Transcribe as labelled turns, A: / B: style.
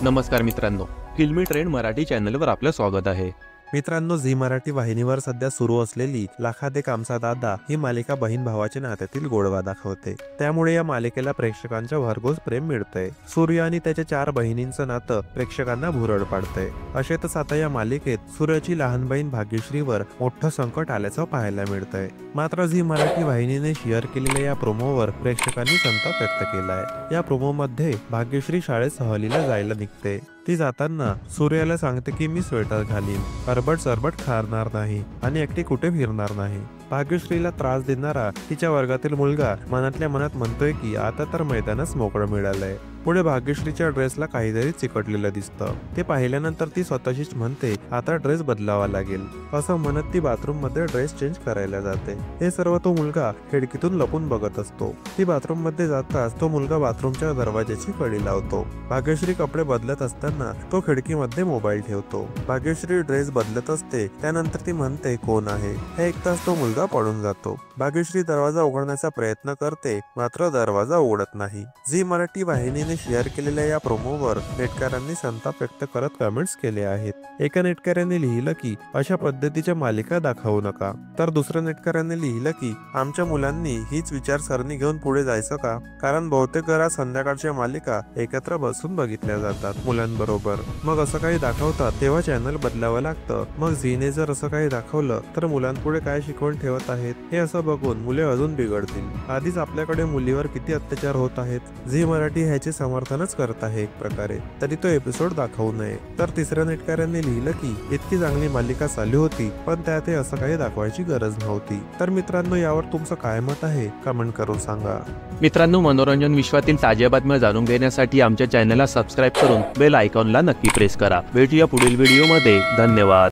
A: नमस्कार मित्रांनो, फिल्मी ट्रेंड मराठी चॅनलवर आपलं स्वागत आहे।
B: मित्रांनो, झी मराठी वाहिनीवर सध्या सुरू असलेली लाखात एक आमचा दादा ही मालिका बहीण भावाच्या नात्यातील गोडवा दाखवते। त्यामुळे या मालिकेला प्रेक्षकांच्या भरघोस प्रेम मिळतंय। सूर्य आणि त्याच्या 4 बहिणींचं नातं प्रेक्षकांना भुरळ पाडतंय। अशातच आता या मालिकेत सूर्याची लहान बहीण भाग्यश्रीवर मोठं संकट आल्याचं पाहायला मिळतंय। मात्र झी मराठी वाहिनीने शेअर केलेल्या या प्रोमोवर प्रेक्षकांनी संताप व्यक्त केलाय। या प्रोमोमध्ये भाग्यश्री शाळेत सहलीला जायला निघते। ती जाताना सूर्याला सांगते की मी स्वेटर घालीन, सरबट सरबट खाणार नाही आणि एकटी कुठे फिरणार नाही। भाग्यश्रीला त्रास देणारा तिच्या वर्गातील मुलगा मनातल्या मनात म्हणतोय की आता तर मैदानच मोकळं मिळालंय। पुढे भाग्यश्रीच्या ड्रेसला काहीतरी चिकटलेलं दिसतं। ते पाहिल्यानंतर ती स्वतःशीच म्हणते आता ड्रेस बदलावा लागेल। असं म्हणत ती बाथरूम मध्ये ड्रेस चेंज करायला जाते। हे सर्व तो मुलगा खिडकीतून लपून बघत असतो। ती बाथरूम मध्ये जाताच तो मुलगा बाथरूमच्या दरवाजाची कडी लावतो। भाग्यश्री कपडे बदलत असताना तो खिडकीमध्ये मोबाईल ठेवतो। भाग्यश्री ड्रेस बदलत असते। त्यानंतर ती म्हणते कोण आहे। हे ऐकताच तो मुलगा पळून जातो। भाग्यश्री दरवाजा उघडण्याचा प्रयत्न करते, मात्र दरवाजा उघडत नाही। झी मराठी वाहिनीने शेअर केलेल्या या प्रोमोवर नेटकऱ्यांनी संताप व्यक्त करत कमेंट्स केले आहेत। एका नेटकऱ्याने लिहिलं की अशा पद्धतीच्या मालिका दाखवू नका, तर दुसऱ्या नेटकऱ्याने लिहिलं की आमच्या मुलांनी हीच विचारसरणी घेऊन पुढे जायचं का, कारण बहुतेक घरात संध्याकाळच्या मालिका एकत्र बसून बघितल्या जातात मुलांबरोबर। मग असं काही दाखवतात तेव्हा चॅनल बदलावं लागतं। मग झीने जर असं काही दाखवलं तर मुलांपुढे काय शिकवण ठेवत आहेत हे असं बघून मुले अजून बिघडतील। आधीच आपल्याकडे मुलीवर किती अत्याचार होत आहेत। झी मराठी ह्याचे समर्थनच करत आहे एक प्रकारे, तरी तो एपिसोड दाखवू नये। तर तिसऱ्या नेटकऱ्यांनी लिहिलं की इतकी चांगली मालिका चालू होती पण त्यात असं काही दाखवायची गरज नव्हती। तर मित्रांनो, यावर तुमचं काय मत आहे कमेंट करून सांगा।
A: मित्रांनो, मनोरंजन विश्वातील ताज्या बातम्या जाणून घेण्यासाठी आमच्या चॅनलला सबस्क्राईब करून बेल आयकॉनला नक्की प्रेस करा। भेटूया पुढील व्हिडिओमध्ये। धन्यवाद।